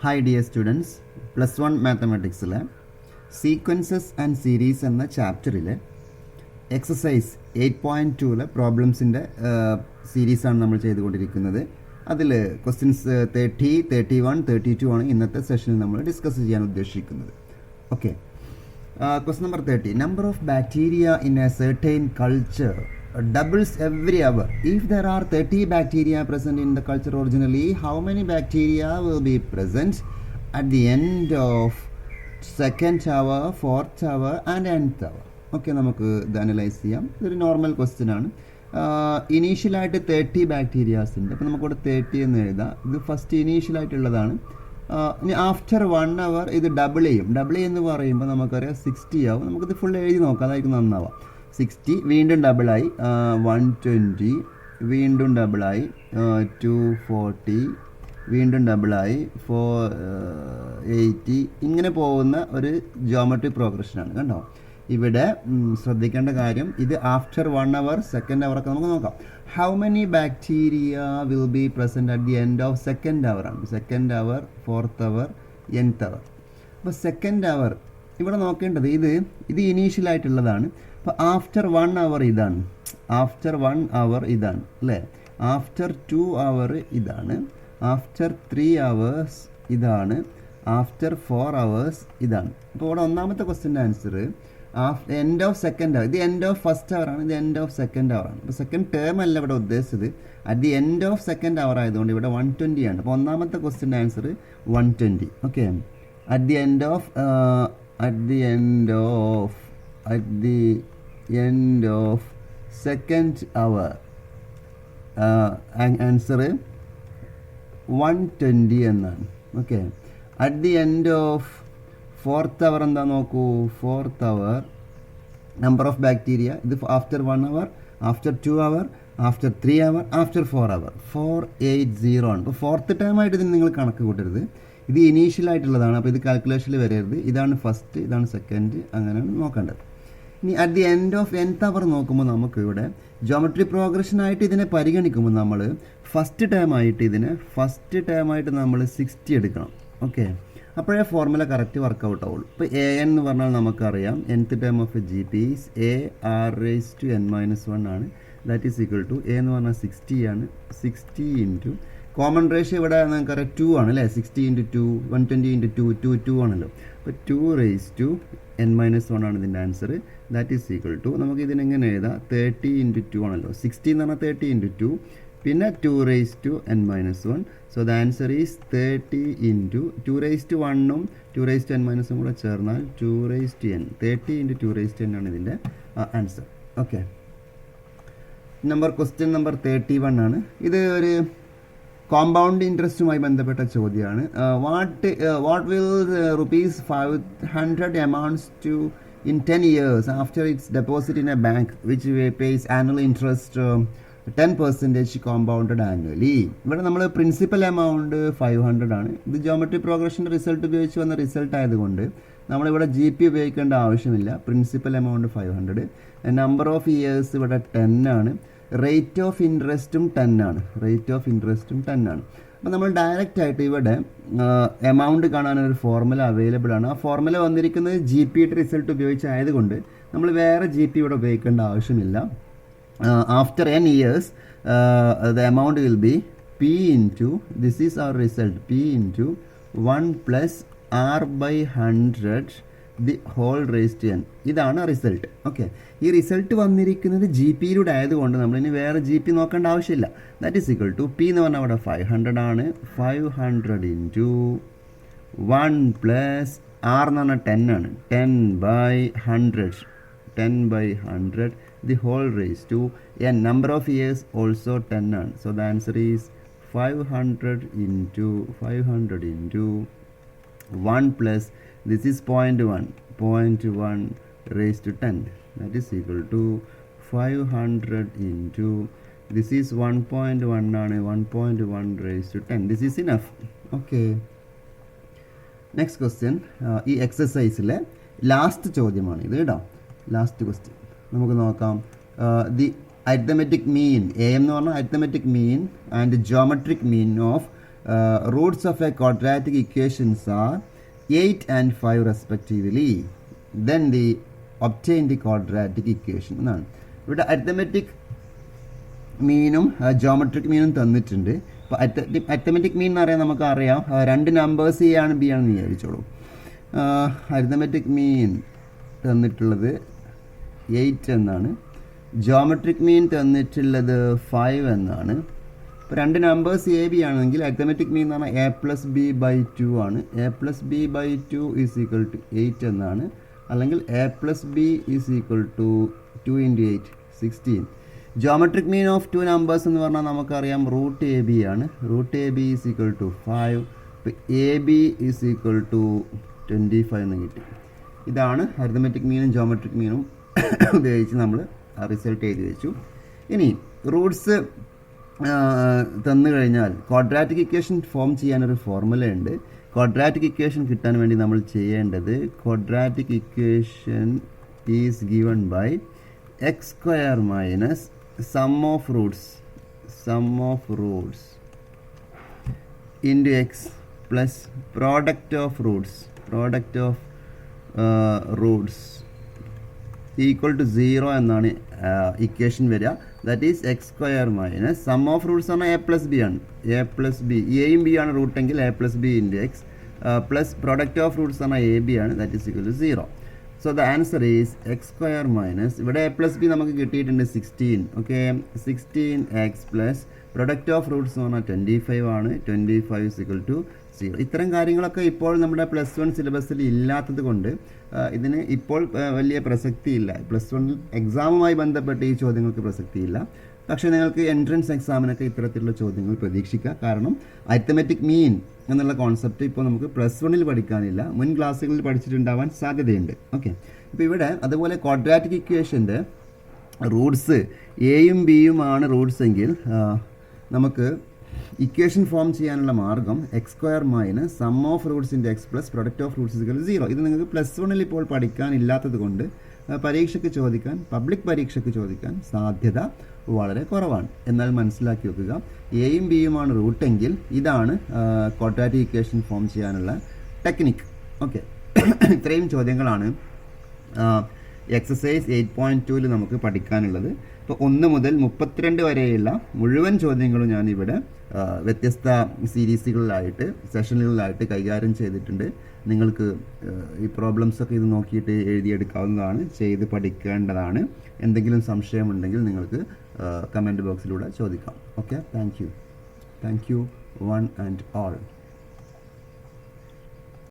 Hi dear students, +1 മാത്തമാറ്റിക്സിലെ sequences and series എന്ന ചാപ്റ്ററിൽ എക്സസൈസ് 8.2 പ്രോബ്ലംസിൻ്റെ സീരീസാണ് നമ്മൾ ചെയ്തുകൊണ്ടിരിക്കുന്നത്. അതിൽ ക്വസ്റ്റ്യൻസ് 30, 31, 32 ആണ് ഇന്നത്തെ സെഷനിൽ നമ്മൾ ഡിസ്കസ് ചെയ്യാൻ ഉദ്ദേശിക്കുന്നത്. Okay, question number 30. Number of bacteria in A certain culture doubles every hour. If there are 30 bacteria present in the culture originally, how many bacteria will be present at the end of second hour, fourth hour and nth hour? Okay, നമുക്ക് ഇത് analyse ചെയ്യാം. ഇതൊരു normal question ആണ്. ഇനീഷ്യലായിട്ട് 30 bacterias ഉണ്ട്. അപ്പോൾ നമുക്കിവിടെ 30 എന്ന് എഴുതാം. ഇത് ഫസ്റ്റ് ഇനീഷ്യലായിട്ടുള്ളതാണ്. ഇനി ആഫ്റ്റർ 1 hour ഇത് ഡബിൾ ചെയ്യും. ഡബിൾ എന്ന് പറയുമ്പോൾ നമുക്കറിയാം 60 ആവും. നമുക്കിത് ഫുൾ എഴുതി നോക്കാം, അതായിരിക്കും നന്നാവാം. 60 വീണ്ടും ഡബിളായി 120, വീണ്ടും ഡബിളായി 240, വീണ്ടും ഡബിളായി 480, ഇങ്ങനെ പോകുന്ന ഒരു ജിയോമെട്രി പ്രോഗ്രഷനാണ്. കണ്ടോ, ഇവിടെ ശ്രദ്ധിക്കേണ്ട കാര്യം, ഇത് ആഫ്റ്റർ 1 hour, സെക്കൻഡ് അവർ ഒക്കെ നമുക്ക് നോക്കാം. How many bacteria will be present at the end of second hour ആണ്. Second hour, fourth hour, nth hour. അപ്പോൾ സെക്കൻഡ് അവർ ഇവിടെ നോക്കേണ്ടത് ഇത് ഇനീഷ്യലായിട്ടുള്ളതാണ്. അപ്പോൾ ആഫ്റ്റർ 1 hour ഇതാണ്, ആഫ്റ്റർ 1 hour ഇതാണ് അല്ലേ, ആഫ്റ്റർ 2 hour ഇതാണ്, ആഫ്റ്റർ 3 hours ഇതാണ്, ആഫ്റ്റർ 4 hours ഇതാണ്. അപ്പോൾ ഇവിടെ ഒന്നാമത്തെ ക്വസ്റ്റ്യൻ്റെ answer end of second hour. ഇത് എൻഡ് ഓഫ് ഫസ്റ്റ് അവർ ആണ്, ഇത് എൻഡ് ഓഫ് സെക്കൻഡ് അവർ ആണ്. അപ്പോൾ സെക്കൻഡ് ടേം അല്ല ഇവിടെ ഉദ്ദേശിച്ചത്, at the end of second hour ആയതുകൊണ്ട് ഇവിടെ 120 ആണ്. അപ്പോൾ ഒന്നാമത്തെ ക്വസ്റ്റ്യൻ്റെ answer 120. Okay, at the end of second hour answer 120 എന്നാണ്. Okay, at the end of fourth hour എന്താ നോക്കൂ, fourth hour number of bacteria, ഇത് after 1 hour, after 2 hour, after 3 hour, after 4 hour, 480 ആണ്. അപ്പോൾ ഫോർത്ത് ടൈം ആയിട്ട് ഇതിന് നിങ്ങൾ കണക്ക് കൂട്ടരുത്, ഇത് ഇനീഷ്യലായിട്ടുള്ളതാണ്. അപ്പോൾ ഇത് കാൽക്കുലേഷനിൽ വരരുത്. ഇതാണ് ഫസ്റ്റ്, ഇതാണ് സെക്കൻഡ്, അങ്ങനെയാണ് നോക്കേണ്ടത്. ഇനി at the end of nth അവർ നോക്കുമ്പോൾ നമുക്ക് ഇവിടെ ജോമെട്രി പ്രോഗ്രഷനായിട്ട് ഇതിനെ പരിഗണിക്കുമ്പോൾ നമ്മൾ ഫസ്റ്റ് ടൈം ആയിട്ട് നമ്മൾ 60 എടുക്കണം. ഓക്കെ, അപ്പോഴേ ഫോർമുല കറക്റ്റ് വർക്കൗട്ട് ആവുള്ളൂ. ഇപ്പോൾ an എന്ന് പറഞ്ഞാൽ നമുക്കറിയാം nth time of G P is AR⁻n-1 ആണ്. That is equal to a എന്ന് പറഞ്ഞാൽ 60 ആണ്. 60 ഇൻറ്റു കോമൺ റേഷ്യോ ഇവിടെ നമുക്കറിയാം 2 ആണ് അല്ലേ. 60 × 2, 120 × 2 ആണല്ലോ. അപ്പോൾ 2⁻n-1 ആണ് ഇതിൻ്റെ answer. That is equal to നമുക്ക് ഇതിനെങ്ങനെ എഴുതാം, 30 × 2 ആണല്ലോ. 60 എന്ന് പറഞ്ഞാൽ 30 × 2, പിന്നെ 2⁻n-1. So the answer is 30 × 2⁻1ഉം 2⁻n-ഉം കൂടെ ചേർന്നാൽ 2⁻n. 30 × 2⁻n ആണ് ഇതിൻ്റെ ആൻസർ. ഓക്കെ, ക്വസ്റ്റ്യൻ നമ്പർ 31 ആണ്. ഇത് ഒരു കോമ്പൗണ്ട് ഇൻട്രസ്റ്റുമായി ബന്ധപ്പെട്ട ചോദ്യമാണ്. What will ₹500 amounts to in 10 years after its deposit in a bank which pays annual interest 10% compounded annually. ഇവിടെ നമ്മൾ പ്രിൻസിപ്പൽ എമൗണ്ട് 500 ആണ്. ഇത് ജിയോമെട്രി പ്രോഗ്രഷൻ്റെ റിസൾട്ട് ഉപയോഗിച്ച് വന്ന റിസൾട്ട് ആയതുകൊണ്ട് നമ്മളിവിടെ GP ഉപയോഗിക്കേണ്ട ആവശ്യമില്ല. Principal amount 500, number of years ഇവിടെ 10 ആണ്, റേറ്റ് ഓഫ് ഇൻട്രസ്റ്റും 10 ആണ്. അപ്പോൾ നമ്മൾ ഡയറക്റ്റ് ആയിട്ട് ഇവിടെ എമൗണ്ട് കാണാനൊരു ഫോർമുല അവൈലബിൾ ആണ്. ആ ഫോർമുല വന്നിരിക്കുന്നത് GPയുടെ റിസൾട്ട് ഉപയോഗിച്ചായതുകൊണ്ട് നമ്മൾ വേറെ GP ഇവിടെ ഉപയോഗിക്കേണ്ട ആവശ്യമില്ല. After n years, the amount will be P into, this is our result, P into 1 plus R/100 the whole raised to n. ഇതാണ് റിസൾട്ട്. ഓക്കെ, ഈ റിസൾട്ട് വന്നിരിക്കുന്നത് GPയിലൂടെ ആയതുകൊണ്ട് നമ്മളിനി വേറെ GP നോക്കേണ്ട ആവശ്യമില്ല. That is equal to P എന്ന് പറഞ്ഞാൽ അവിടെ 500 ആണ്. 500 into 1 plus R എന്ന് പറഞ്ഞാൽ 10 ആണ്. 10/100 the whole raised to n. Number of years also 10 ആണ്. So the answer is 500 into 1 plus this is 0.1 raised to 10. That is equal to 500 into this is 1.1 ആണ്. 1.1 raised to 10. This is enough. Okay, next question. ഈ എക്സസൈസിലെ last ചോദ്യമാണ് ഇത് കേട്ടോ. Last question നമുക്ക് നോക്കാം. The arithmetic mean, AM എന്ന് പറഞ്ഞാൽ arithmetic mean and geometric mean of Roots of A quadratic equations R 8 and 5 respectively, then the obtain the quadratic equation എന്നാണ്. ഇവിടെ അരിത്തമെറ്റിക് മീനും ജോമെട്രിക് മീനും തന്നിട്ടുണ്ട്. അപ്പോൾ അരിത്തമെറ്റിക് മീൻ എന്ന് പറയാൻ നമുക്കറിയാം രണ്ട് നമ്പേഴ്സ് എ ആണ് ബി ആണെന്ന് വിചാരിച്ചോളൂ. അരിത്തമെറ്റിക് മീൻ തന്നിട്ടുള്ളത് 8 എന്നാണ്, ജോമെട്രിക് മീൻ തന്നിട്ടുള്ളത് 5 എന്നാണ്. ഇപ്പോൾ രണ്ട് നമ്പേഴ്സ് എ ബി ആണെങ്കിൽ അരിത്തമെറ്റിക് മീൻ എന്ന് പറഞ്ഞാൽ a+b/2 ആണ്. a+b/2 ഈസ് ഈക്വൽ ടു 8 എന്നാണ്. അല്ലെങ്കിൽ a+b is equal to 2 × 8 16. Geometric mean of two numbers എന്ന് പറഞ്ഞാൽ നമുക്കറിയാം √ab ആണ്. √ab is equal to 5. ഇപ്പോൾ ab ഈസ് ഈക്വൽ ടു 25 എന്ന് കിട്ടി. ഇതാണ് അരിത്തമെറ്റിക് മീനും ജോമെട്രിക് മീനും ഉപയോഗിച്ച് നമ്മൾ റിസൾട്ട് എഴുതി വെച്ചു. ഇനി റൂട്ട്സ് തന്നു കഴിഞ്ഞാൽ ക്വാഡ്രാറ്റിക് ഇക്വേഷൻ ഫോം ചെയ്യാനൊരു ഫോർമുല ഉണ്ട്. ക്വാഡ്രാറ്റിക് ഇക്വേഷൻ കിട്ടാൻ വേണ്ടി നമ്മൾ ചെയ്യേണ്ടത് quadratic equation is given by x² minus sum of roots into x plus product of roots equal to 0 എന്നാണ് ഇക്വേഷൻ വരിക. That is x² minus sum of roots ആണ് a+b ആണ്. a+b എയും ബി ആണ് റൂട്ടെങ്കിൽ a+b into x plus product of roots ആണ് ab ആണ്. That is equal to 0. So the answer is x² minus ഇവിടെ a+b നമുക്ക് കിട്ടിയിട്ടുണ്ട് 16. Okay, 16x plus product of Roots എന്ന് പറഞ്ഞാൽ 25 ആണ്. 25 ഈസ് ഈക്വൽ ടു 0. ഇത്തരം കാര്യങ്ങളൊക്കെ ഇപ്പോൾ നമ്മുടെ +1 സിലബസിൽ ഇല്ലാത്തത് കൊണ്ട് ഇതിന് ഇപ്പോൾ വലിയ പ്രസക്തിയില്ല. +1 എക്സാമുമായി ബന്ധപ്പെട്ട് ഈ ചോദ്യങ്ങൾക്ക് പ്രസക്തിയില്ല. പക്ഷേ നിങ്ങൾക്ക് എൻട്രൻസ് എക്സാമിനൊക്കെ ഇത്തരത്തിലുള്ള ചോദ്യങ്ങൾ പ്രതീക്ഷിക്കുക. കാരണം അരിത്തമെറ്റിക് മീൻ എന്നുള്ള കോൺസെപ്റ്റ് ഇപ്പോൾ നമുക്ക് +1 പഠിക്കാനില്ല, മുൻ ക്ലാസ്സുകളിൽ പഠിച്ചിട്ടുണ്ടാവാൻ സാധ്യതയുണ്ട്. ഓക്കെ, ഇപ്പോൾ ഇവിടെ അതുപോലെ ക്വാഡ്രാറ്റിക് ഇക്വേഷൻ്റെ റൂട്ട്സ് എയും ബിയും ആണ് റൂട്ട്സ് എങ്കിൽ നമുക്ക് ഇക്വേഷൻ ഫോം ചെയ്യാനുള്ള മാർഗം x² minus sum of roots into x plus product of roots equal to 0. ഇത് നിങ്ങൾക്ക് +1 ഇപ്പോൾ പഠിക്കാനില്ലാത്തത് കൊണ്ട് പബ്ലിക് പരീക്ഷയ്ക്ക് ചോദിക്കാൻ സാധ്യത വളരെ കുറവാണ്. എന്നാൽ മനസ്സിലാക്കി വെക്കുക, എയും ബിയുമാണ് റൂട്ടെങ്കിൽ ഇതാണ് ക്വാഡ്രാറ്റിക് ഇക്വേഷൻ ഫോം ചെയ്യാനുള്ള ടെക്നിക്ക്. ഓക്കെ, ഇത്രയും ചോദ്യങ്ങളാണ് എക്സസൈസ് 8.2 നമുക്ക് പഠിക്കാനുള്ളത്. ഇപ്പോൾ 1 മുതൽ 32 വരെയുള്ള മുഴുവൻ ചോദ്യങ്ങളും ഞാനിവിടെ വ്യത്യസ്ത സെഷനുകളിലായിട്ട് കൈകാര്യം ചെയ്തിട്ടുണ്ട്. നിങ്ങൾക്ക് ഈ പ്രോബ്ലംസൊക്കെ ഇത് നോക്കിയിട്ട് എഴുതിയെടുക്കാവുന്നതാണ്, ചെയ്ത് പഠിക്കേണ്ടതാണ്. എന്തെങ്കിലും സംശയമുണ്ടെങ്കിൽ നിങ്ങൾക്ക് കമൻറ്റ് ബോക്സിലൂടെ ചോദിക്കാം. Okay, thank you one and all.